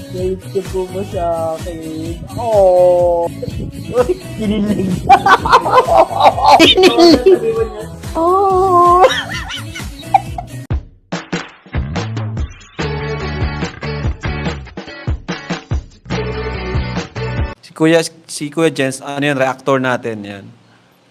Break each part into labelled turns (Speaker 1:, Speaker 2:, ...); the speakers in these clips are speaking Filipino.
Speaker 1: Thank you po mo sa akin. Oh. Uy, kinilig. Kinilig. Oh.
Speaker 2: Si Kuya Jens, ano yun, reactor natin yan.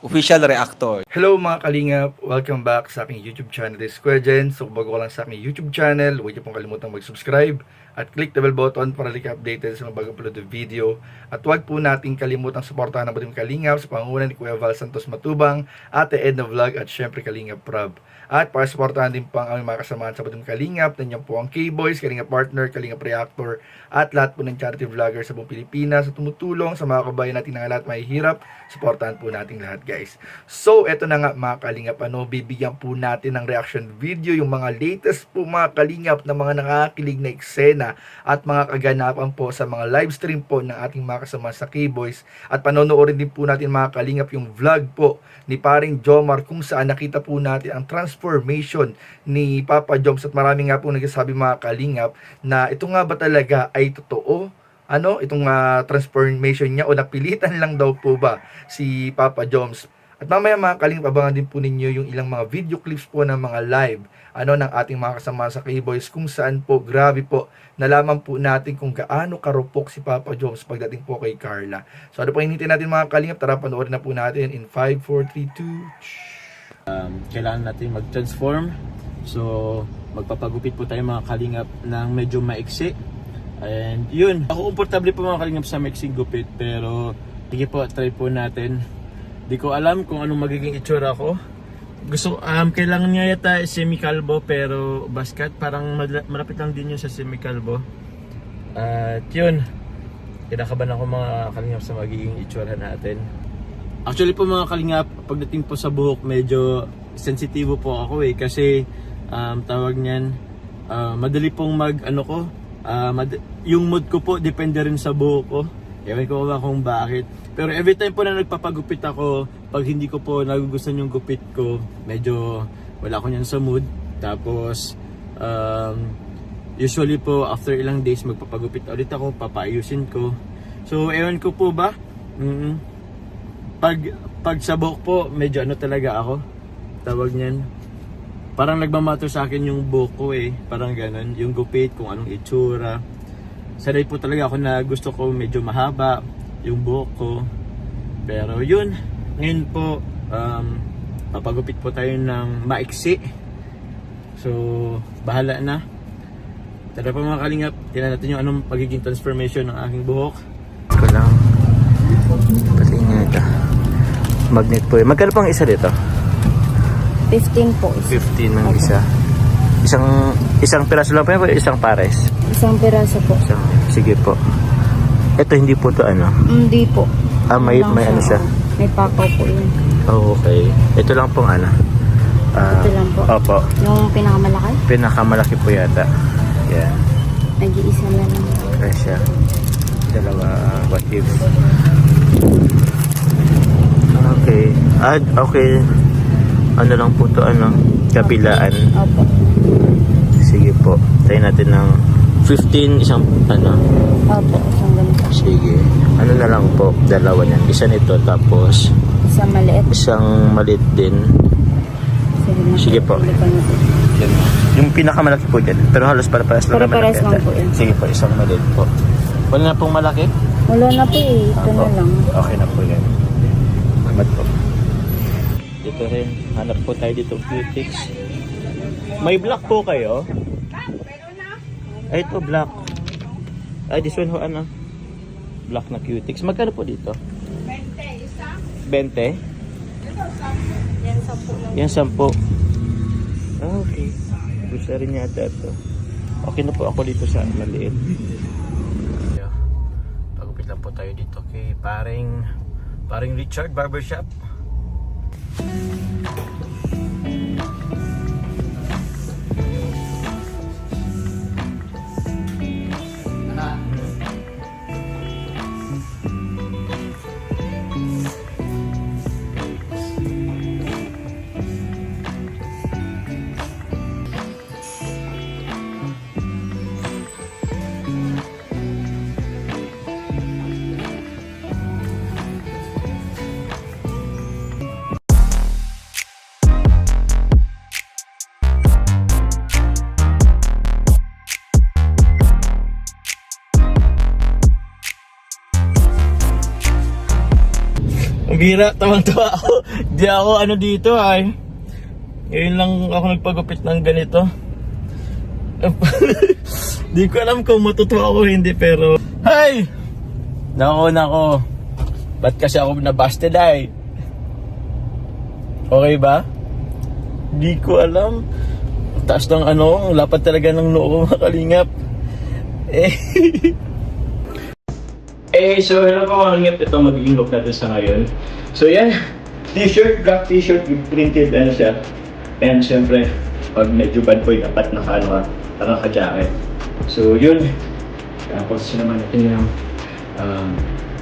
Speaker 2: Official reactor.
Speaker 3: Hello mga kalingap! Welcome back sa aking YouTube channel. This is Kuya Jen. So kung bago ka lang sa aking YouTube channel, huwag niyo pong kalimutang mag-subscribe at click the bell button para lagi updated sa mga bago upload na video. At huwag po nating kalimutang suportahan ang Butim Kalingap sa pangunguna ni Kuya Val Santos Matubang, Ate Edna Vlog at syempre Kalingap Prab. At para suportahan din po ang aming mga kasamahan sa Butim Kalingap, nandiyan po ang K-Boys, Kalingap Partner, Kalingap Reactor at lahat po ng charity vlogger sa buong Pilipinas sa tumutulong sa mga kabayan natin na lahat may hirap. Suportahan po natin lahat guys. So eto na nga mga kalingap, bibigyan po natin ng reaction video yung mga latest po mga kalingap na mga nakakilig na eksena at mga kaganapan po sa mga live stream po ng ating mga kasama sa K-Boys. At panonoorin din po natin mga kalingap yung vlog po ni paring Jomar kung saan nakita po natin ang transformation ni Papa Joms. At marami nga po nagsasabi mga kalingap na ito nga ba talaga ay totoo? Itong transformation niya o napilitan lang daw po ba si Papa Joms? At mamaya mga kalingap, abangan din po ninyo yung ilang mga video clips po ng mga live ng ating mga kasama sa K-Boys kung saan po, grabe po, nalaman po natin kung gaano karupok si Papa Joms pagdating po kay Carla. So ano po hinihintay natin mga kalingap? Tara, panoorin na po natin in 5, 4, 3, 2...
Speaker 4: Kailangan natin mag-transform. So magpapagupit po tayo mga kalingap ng medyo maiksi. And yun, ako komportable po mga kalingap sa mixing gupit, pero sige po, try po natin. Di ko alam kung anong magiging itsura ko. Kailangan niya yata semi-calvo, pero basket parang malapit lang din yun sa semi-calvo. At yun, kinakabahan ako mga kalingap sa magiging itsura natin. Actually po mga kalingap, pagdating po sa buhok, medyo sensitibo po ako kasi tawag niyan, madali pong yung mood ko po depende rin sa buhok ko. Ewan ko ba kung bakit. Pero every time po na nagpapagupit ako, pag hindi ko po nagugustuhan yung gupit ko, medyo wala ko niyan sa mood. Tapos usually po after ilang days magpapagupit ulit ako, papaayusin ko. So ewan ko po ba, pag sa buhok po, medyo talaga ako, tawag niyan, parang nagmamatter sa akin yung buhok ko parang ganun, yung gupit, kung anong itsura. Sanay po talaga ako na gusto ko medyo mahaba yung buhok ko. Pero yun, ngayon po papagupit po tayo ng maiksi. So bahala na. Tara po mga kalingap, tingnan natin yung anong pagiging transformation ng aking buhok.
Speaker 2: Ito lang. Patingin ito. Magnet po. Magkano pang isa dito?
Speaker 5: 15 po.
Speaker 2: 15 ng isa. Isang piraso lang po yan, isang pares.
Speaker 5: Isang piraso po.
Speaker 2: Sige po. Ito hindi po to
Speaker 5: Hindi po.
Speaker 2: May ano siya.
Speaker 5: May pakaw po yun.
Speaker 2: Oh, okay. Ito lang pong
Speaker 5: Ito lang po.
Speaker 2: Opo.
Speaker 5: Yung pinakamalaki?
Speaker 2: Pinakamalaki po yata. Yan.
Speaker 5: Nag-iisa na lang.
Speaker 2: Presya. Dalawa. What if? Okay. Okay. Ano lang po to, kabilaan.
Speaker 5: Opo.
Speaker 2: Sige po. Tayo natin ng 15, isang
Speaker 5: Opo, isang ganito.
Speaker 2: Sige. Ano na lang po, dalawa niyan. Isa nito, tapos
Speaker 5: Isang maliit.
Speaker 2: isang maliit din. Sige po. Yan. Yung pinakamalaki po dyan. Pero halos para-pares lang naman.
Speaker 5: Para-pares lang po yan.
Speaker 2: Sige po, isang maliit po. Wala na pong malaki?
Speaker 5: Wala na po Ito na lang.
Speaker 2: Okay na po yan. Salamat po. Dito rin, hanap po tayo dito cutics. May black po kayo? Ay, ito black. Ay, this one ho, black na cutics. Magkano po dito? 20, isa. 20? Yan, 10. Okay. Gusto rin yata ito. Okay na po ako dito sa maliit. Pagupit lang po tayo dito kay paring Richard Barbershop.
Speaker 4: bira, tawang-tawa ako. Di ako ano dito ay. Ngayon lang ako nagpagupit ng ganito. Di ko alam kung matutuwa ako hindi pero... Hay! Nako. Ba't kasi ako nabasted ay? Okay ba? Di ko alam. Taas ng ano, lapad talaga ng noo mga kalingap. So hello po mga kalingap. Ito magiging look natin sa ngayon. So yan, t-shirt, black t-shirt with printed ano siya. And syempre, pag medyo bad boy, dapat naka-jacket. So yun, tapos naman natin yung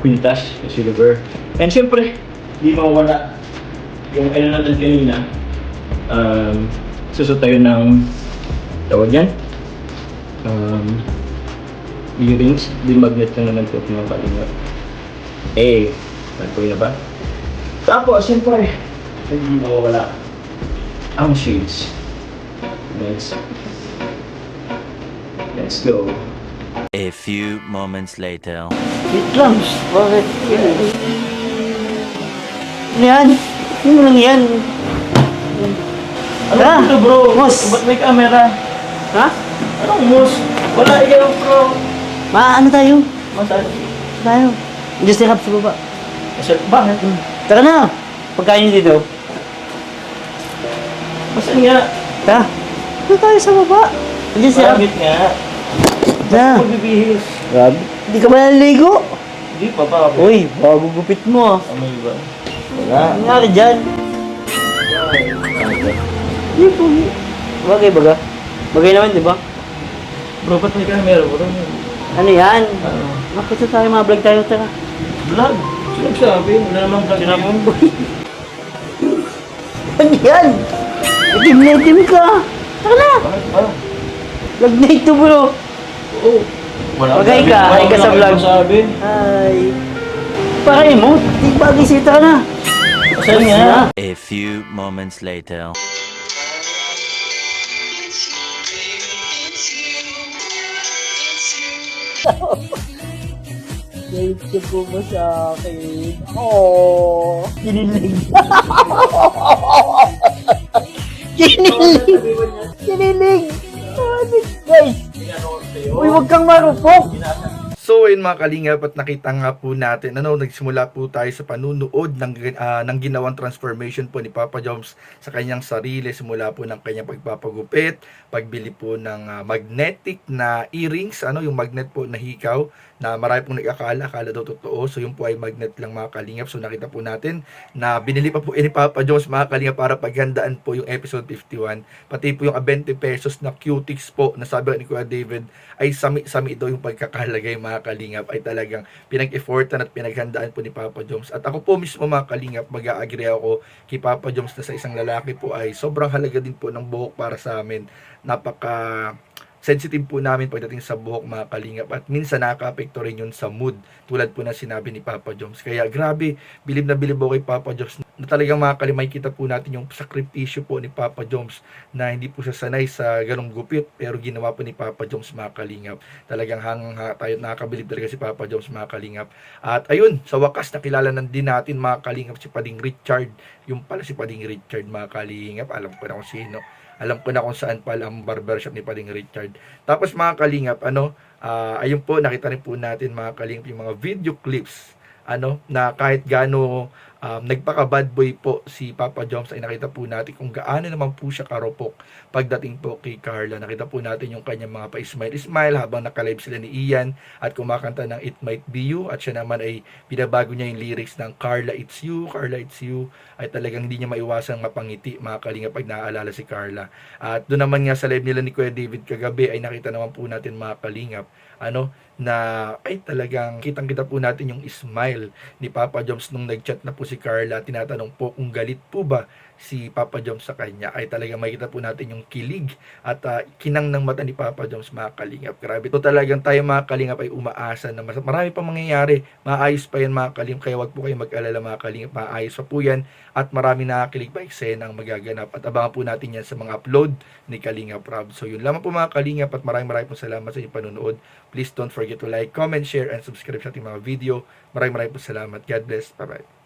Speaker 4: quintas, yung silver. And syempre, di mawala yung ano natin kanina. Susot tayo ng tawag yan. Earrings, di magnet lang naman ito mga kalingap. Bad boy na ba? Tapos syempre, hindi mawala ang shades. Let's go.
Speaker 2: A few moments later.
Speaker 1: Wait lang. Bakit? Ano yan? Ano lang yan?
Speaker 4: Ano
Speaker 1: Ah,
Speaker 4: ito bro?
Speaker 1: boss.
Speaker 4: Ba't may camera?
Speaker 1: Ha?
Speaker 4: Anong mus? Wala yan bro.
Speaker 1: Ano tayo?
Speaker 4: Masal.
Speaker 1: Tayo. Just hap sa baba.
Speaker 4: Bakit?
Speaker 1: Tara na. Pagkain dito.
Speaker 4: Masan nga?
Speaker 1: Tara. Ano tayo sa baba? Just hap.
Speaker 4: Bakit nga?
Speaker 1: Na.
Speaker 4: Magbibihis.
Speaker 1: Grabe. Hindi ka ba naligo?
Speaker 4: Hindi pa ba?
Speaker 1: Uy, bago gupit mo ah.
Speaker 4: Amoy ba?
Speaker 1: Wala. Ano nangyari dyan? Hindi po. Bagay baga? Bagay naman, di ba?
Speaker 4: Bro, ba't may camera bro?
Speaker 1: Ano yan?
Speaker 4: Ano?
Speaker 1: Makita tayo, mga vlog tayo, tara.
Speaker 4: Vlog? Sino nagsabi? Wala namang vlog.
Speaker 1: Sinabi mo. Ano yan? Itim na itim ka. Tara na.
Speaker 4: Bakit ba?
Speaker 1: Vlog na ito bro.
Speaker 4: Oo. Wala
Speaker 1: Bagay ka,
Speaker 4: Wala
Speaker 1: ay ka sa
Speaker 4: akong
Speaker 1: vlog.
Speaker 4: masabi.
Speaker 1: Ay. Para mo, di bagay sa'yo, tara na.
Speaker 4: Masan nga?
Speaker 2: A few moments later.
Speaker 1: Naitip ko mo sa akin. Oh, kinilig. Kinilig. Kinilig. Guys, uy, wag kang marupok.
Speaker 3: So ayun mga kalingap, at nakita nga po natin, nagsimula po tayo sa panunood ng ginawang transformation po ni Papa Joms sa kanyang sarili, simula po ng kanyang pagpapagupit, pagbili po ng magnetic na earrings, yung magnet po na hikaw, na marami pong akala daw totoo, so yun po ay magnet lang mga kalingap. So nakita po natin na binili pa po ni Papa Joms mga kalingap para paghandaan po yung episode 51, pati po yung 20 pesos na cutics po, na sabi ni Kuya David, ay sami daw yung pagkakalagay mga kalingap, ay talagang pinag-effortan at pinaghandaan po ni Papa Joms. At ako po mismo mga kalingap, mag-a-agree ako kay Papa Joms na sa isang lalaki po ay sobrang halaga din po ng buhok para sa amin. Napaka sensitive po namin pagdating sa buhok mga kalingap, at minsan nakaka-apekto rin yun sa mood, tulad po na sinabi ni Papa Joms. Kaya grabe, bilib na bilib ako kay Papa Joms na talagang mga kalimay, kita po natin yung sakripisyo po ni Papa Joms, na hindi po siya sanay sa ganong gupit, pero ginawa po ni Papa Joms mga kalingap. Talagang tayo nakakabilib talaga si Papa Joms mga kalingap. At ayun, sa wakas nakilala din natin mga kalingap si Pading Richard. Yung pala si Pading Richard mga kalingap, alam ko na kung sino. Alam ko na kung saan pala ang barbershop ni Pading Richard. Tapos mga kalingap, ayun po, nakita rin po natin mga kalingap yung mga video clips, na kahit gaano nagpaka-bad boy po si Papa Joms, ay nakita po natin kung gaano naman po siya karopok pagdating po kay Carla. Nakita po natin yung kanyang mga pa-smile-smile habang nakalive sila ni Ian at kumakanta ng It Might Be You, at siya naman ay binabago niya yung lyrics ng Carla It's You, Carla It's You, ay talagang hindi niya maiwasang mapangiti mga kalinga pag naaalala si Carla. At doon naman nga sa live nila ni Kuya David kagabi ay nakita naman po natin mga kalingap, na ay talagang kitang-kita po natin yung smile ni Papa Joms nung nag-chat na po si Carla. Tinatanong po kung galit po ba si Papa Joms sa kanya, ay talagang makita po natin yung kilig at kinang ng mata ni Papa Joms mga kalingap. Grabe, to talagang tayo mga kalingap ay umaasa na marami pa mangyayari, maayos pa yan mga kalingap, kaya wag po kayo mag-alala mga kalingap, maayos pa po yan at marami nakakilig pa eksena ang magaganap, at abangan po natin yan sa mga upload ni Kalingap Rob. So yun lamang po mga kalingap, at maraming po salamat sa inyong panonood. Please don't forget to like, comment, share, and subscribe sa ating mga video. Maraming po salamat. God bless. Bye-bye.